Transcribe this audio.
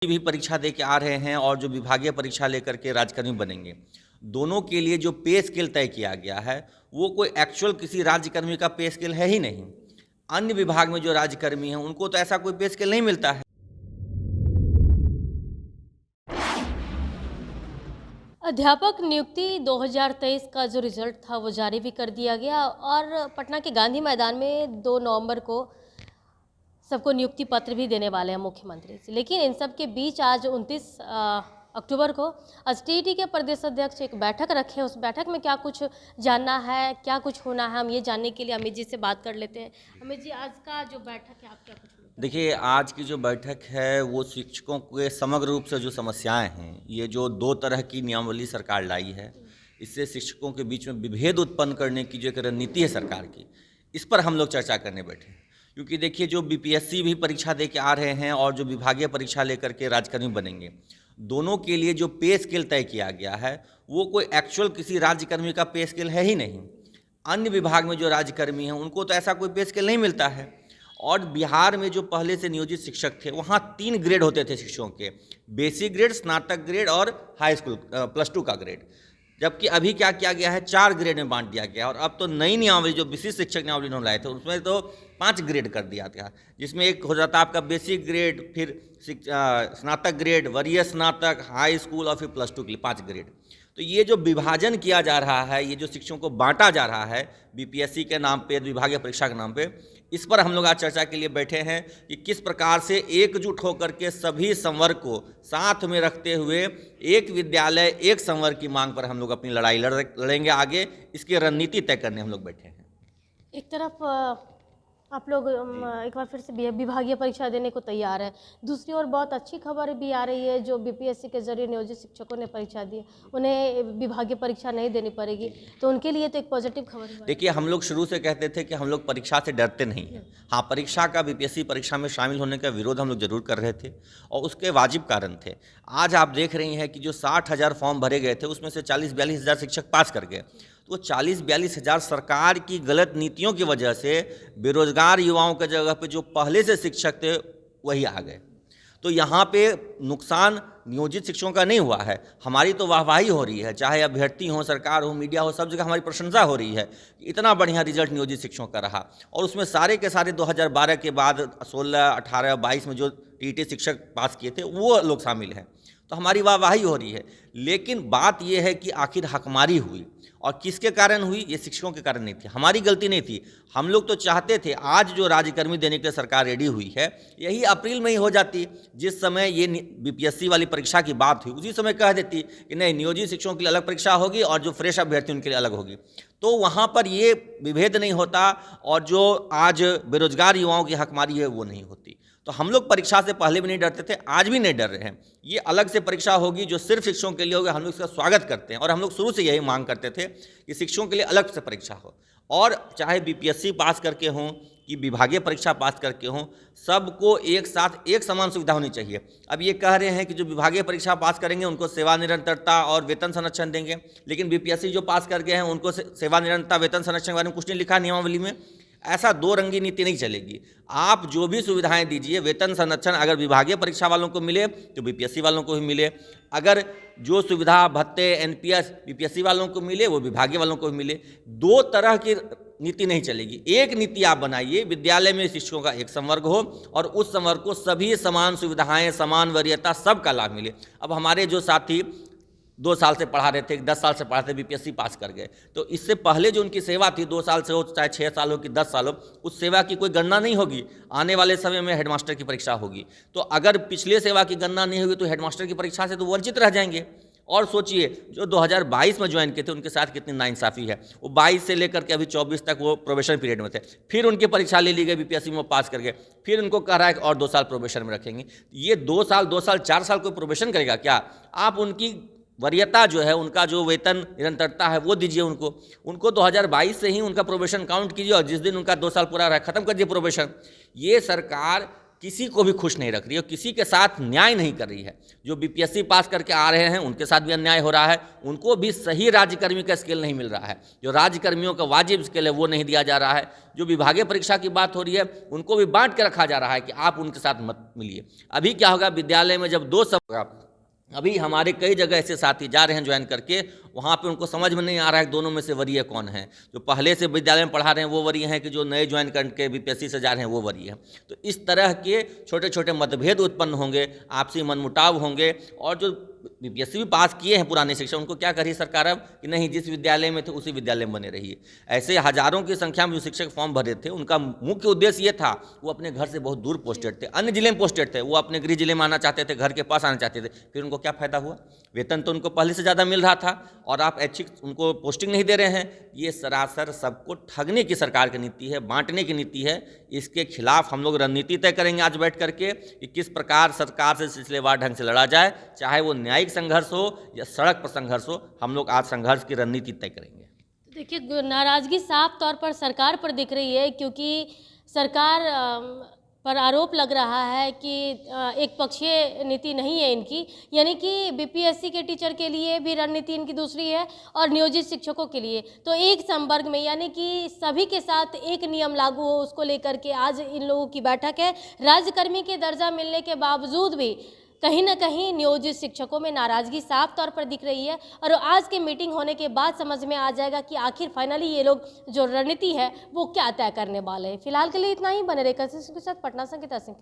भी परीक्षा दे के आ रहे हैं और जो विभागीय परीक्षा लेकर के राज्यकर्मी बनेंगे, दोनों के लिए जो पे स्केल तय किया गया है वो कोई एक्चुअल किसी राज्यकर्मी का पे स्केल है ही नहीं। अन्य विभाग में जो राज्यकर्मी हैं उनको तो ऐसा कोई पे स्केल नहीं मिलता है। अध्यापक नियुक्ति 2023 का जो रिजल्ट था वो जारी भी कर दिया गया और पटना के गांधी मैदान में 2 नवंबर को सबको नियुक्ति पत्र भी देने वाले हैं मुख्यमंत्री से। लेकिन इन सब के बीच आज 29 अक्टूबर को टीईटी के प्रदेश अध्यक्ष एक बैठक रखे। उस बैठक में क्या कुछ जानना है, क्या कुछ होना है, हम ये जानने के लिए अमित जी से बात कर लेते हैं। अमित जी, आज का जो बैठक है आप क्या कुछ देखिए, आज की जो बैठक है वो शिक्षकों के समग्र रूप से जो समस्याएं हैं, ये जो 2 तरह की नियमावली सरकार लाई है, इससे शिक्षकों के बीच में विभेद उत्पन्न करने की जो एक रणनीति है सरकार की, इस पर हम लोग चर्चा करने बैठे हैं। क्योंकि देखिए, जो बीपीएससी भी परीक्षा दे के आ रहे हैं और जो विभागीय परीक्षा लेकर के राज्यकर्मी बनेंगे, दोनों के लिए जो पे स्केल तय किया गया है वो कोई एक्चुअल किसी राज्यकर्मी का पे स्केल है ही नहीं। अन्य विभाग में जो राज्यकर्मी हैं उनको तो ऐसा कोई पे स्केल नहीं मिलता है। और बिहार में जो पहले से नियोजित शिक्षक थे वहाँ 3 ग्रेड होते थे शिक्षकों के, बेसिक ग्रेड, स्नातक ग्रेड और हाई स्कूल +2 का ग्रेड। जबकि अभी क्या किया गया है, 4 ग्रेड में बांट दिया गया। और अब तो नई नियमावली जो विशिष्ट शिक्षक नियमावली उन्होंने लाए थे उसमें तो 5 ग्रेड कर दिया गया, जिसमें एक हो जाता है आपका बेसिक ग्रेड, फिर स्नातक ग्रेड, वरीय स्नातक, हाई स्कूल और फिर +2 के लिए 5 ग्रेड। तो ये जो विभाजन किया जा रहा है, ये जो शिक्षकों को बांटा जा रहा है बीपीएससी के नाम पे, विभागीय परीक्षा के नाम पे, इस पर हम लोग आज चर्चा के लिए बैठे हैं कि किस प्रकार से एकजुट होकर के सभी संवर्ग को साथ में रखते हुए एक विद्यालय एक संवर्ग की मांग पर हम लोग अपनी लड़ाई लड़ेंगे आगे। इसकी रणनीति तय करने हम लोग बैठे हैं। एक तरफ आप लोग एक बार फिर से विभागीय परीक्षा देने को तैयार है, दूसरी ओर बहुत अच्छी खबर भी आ रही है, जो बीपीएससी के जरिए नियोजित शिक्षकों ने परीक्षा दी उन्हें विभागीय परीक्षा नहीं देनी पड़ेगी, तो उनके लिए तो एक पॉजिटिव खबर है। देखिए, हम लोग शुरू से कहते थे कि हम लोग परीक्षा से डरते नहीं हैं। हाँ, परीक्षा का, बीपीएससी परीक्षा में शामिल होने का विरोध हम लोग जरूर कर रहे थे और उसके वाजिब कारण थे। आज आप देख रही हैं कि जो 60,000 फॉर्म भरे गए थे उसमें से 40-42 हज़ार शिक्षक पास कर गए। तो 40-42 हज़ार सरकार की गलत नीतियों की वजह से बेरोजगार युवाओं के जगह पे जो पहले से शिक्षक थे वही आ गए। तो यहाँ पे नुकसान नियोजित शिक्षकों का नहीं हुआ है, हमारी तो वाहवाही हो रही है। चाहे अभ्यर्थी हो, सरकार हो, मीडिया हो, सब जगह हमारी प्रशंसा हो रही है। इतना बढ़िया रिजल्ट नियोजित शिक्षकों का रहा और उसमें सारे के सारे 2012 के बाद 16, 18, 22 में जो टीईटी शिक्षक पास किए थे वो लोग शामिल हैं। तो हमारी वाहवाही हो रही है। लेकिन बात यह है कि आखिर हकमारी हुई और किसके कारण हुई? ये शिक्षकों के कारण नहीं थी, हमारी गलती नहीं थी। हम लोग तो चाहते थे आज जो राज्यकर्मी देने के लिए सरकार रेडी हुई है यही अप्रैल में ही हो जाती। जिस समय ये बीपीएससी वाली परीक्षा की बात हुई उसी समय कह देती कि नहीं, नियोजित शिक्षकों के लिए अलग परीक्षा होगी और जो फ्रेश अभ्यर्थी उनके लिए अलग होगी, तो वहाँ पर ये विभेद नहीं होता और जो आज बेरोजगार युवाओं की हकमारी है वो नहीं होती। तो हम लोग परीक्षा से पहले भी नहीं डरते थे, आज भी नहीं डर रहे हैं। ये अलग से परीक्षा होगी जो सिर्फ शिक्षकों के लिए होगी, हम लोग इसका स्वागत करते हैं और हम लोग शुरू से यही मांग करते थे कि शिक्षकों के लिए अलग से परीक्षा हो। और चाहे बीपीएससी पास करके हों कि विभागीय परीक्षा पास करके हों, सबको एक साथ एक समान सुविधा होनी चाहिए। अब ये कह रहे हैं कि जो विभागीय परीक्षा पास करेंगे उनको सेवा निरंतरता और वेतन संरक्षण देंगे, लेकिन बीपीएससी जो पास कर गए हैं उनको सेवा निरंतरता, वेतन संरक्षण के बारे में कुछ नहीं लिखा नियमावली में। ऐसा 2 रंगी नीति नहीं चलेगी। आप जो भी सुविधाएं दीजिए, वेतन संरक्षण अगर विभागीय परीक्षा वालों को मिले तो बीपीएससी वालों को भी मिले, अगर जो सुविधा भत्ते एनपीएस बीपीएससी वालों को मिले वो विभागीय वालों को भी मिले। 2 तरह की नीति नहीं चलेगी। एक नीति आप बनाइए, विद्यालय में शिक्षकों का एक संवर्ग हो और उस संवर्ग को सभी समान सुविधाएं, समान वरीयता, सबका लाभ मिले। अब हमारे जो साथी 2 साल से पढ़ा रहे थे, 10 साल से पढ़ा थे, बीपीएससी पास कर गए, तो इससे पहले जो उनकी सेवा थी 2 साल से हो चाहे 6 साल हो कि 10 साल हो, उस सेवा की कोई गणना नहीं होगी। आने वाले समय में हेडमास्टर की परीक्षा होगी, तो अगर पिछले सेवा की गणना नहीं होगी तो हेडमास्टर की परीक्षा से तो वंचित रह जाएंगे। और सोचिए, जो 2022 में ज्वाइन किए थे उनके साथ कितनी नाइंसाफ़ी है। वो 22 से लेकर के अभी 24 तक वो प्रोबेशन पीरियड में थे, फिर उनकी परीक्षा ले ली गई, बीपीएससी में पास कर गए, फिर उनको कह रहा है कि और 2 साल प्रोबेशन में रखेंगे। ये 2 साल 4 साल कोई प्रोबेशन करेगा क्या? आप उनकी वरीयता जो है, उनका जो वेतन निरंतरता है वो दीजिए उनको 2022 से ही उनका प्रोबेशन काउंट कीजिए और जिस दिन उनका 2 साल पूरा रहा खत्म कर दिए प्रोबेशन। ये सरकार किसी को भी खुश नहीं रख रही है, किसी के साथ न्याय नहीं कर रही है। जो बीपीएससी पास करके आ रहे हैं उनके साथ भी अन्याय हो रहा है, उनको भी सही राज्यकर्मी का स्केल नहीं मिल रहा है, जो राज्यकर्मियों का वाजिब स्केल है वो नहीं दिया जा रहा है। जो विभागीय परीक्षा की बात हो रही है उनको भी बांट के रखा जा रहा है कि आप उनके साथ मत मिलिए। अभी क्या होगा, विद्यालय में जब 2 सब, अभी हमारे कई जगह ऐसे साथी जा रहे हैं ज्वाइन करके, वहाँ पे उनको समझ में नहीं आ रहा है कि दोनों में से वरीय कौन है। जो पहले से विद्यालय में पढ़ा रहे हैं वो वरीय हैं कि जो नए ज्वाइन करके बीपीएससी से जा रहे हैं वो वरीय हैं। तो इस तरह के छोटे छोटे मतभेद उत्पन्न होंगे, आपसी मनमुटाव होंगे, और जो बीपीएससी भी पास किए हैं पुराने शिक्षक, उनको क्या करी सरकार अब कि नहीं, जिस विद्यालय में थे उसी विद्यालय में बने रहिए। ऐसे हजारों की संख्या में जो शिक्षक फॉर्म भरे थे, उनका मुख्य उद्देश्य ये था, वो अपने घर से बहुत दूर पोस्टेड थे, अन्य जिले में पोस्टेड थे, वो अपने गृह जिले में आना चाहते थे, घर के पास आना चाहते थे। फिर उनको क्या फायदा हुआ, वेतन तो उनको पहले से ज़्यादा मिल रहा था और आप ऐच्छिक उनको पोस्टिंग नहीं दे रहे हैं। ये सरासर सबको ठगने की सरकार की नीति है, बांटने की नीति है। इसके खिलाफ हम लोग रणनीति तय करेंगे आज बैठ करके कि किस प्रकार सरकार से सिलसिलेवार ढंग से लड़ा जाए, चाहे वो न्यायिक संघर्ष हो या सड़क पर संघर्ष हो। हम लोग आज संघर्ष की रणनीति तय करेंगे। देखिए, नाराजगी साफ तौर पर सरकार पर दिख रही है, क्योंकि सरकार पर आरोप लग रहा है कि एक पक्षीय नीति नहीं है इनकी, यानी कि बीपीएससी के टीचर के लिए भी रणनीति इनकी दूसरी है और नियोजित शिक्षकों के लिए तो एक संवर्ग में, यानी कि सभी के साथ एक नियम लागू हो, उसको लेकर के आज इन लोगों की बैठक है। राज्यकर्मी के दर्जा मिलने के बावजूद भी कहीं ना कहीं नियोजित शिक्षकों में नाराजगी साफ तौर पर दिख रही है, और आज के मीटिंग होने के बाद समझ में आ जाएगा कि आखिर फाइनली ये लोग जो रणनीति है वो क्या तय करने वाले हैं। फिलहाल के लिए इतना ही। बने रहे के साथ पटना संगीता सिंह।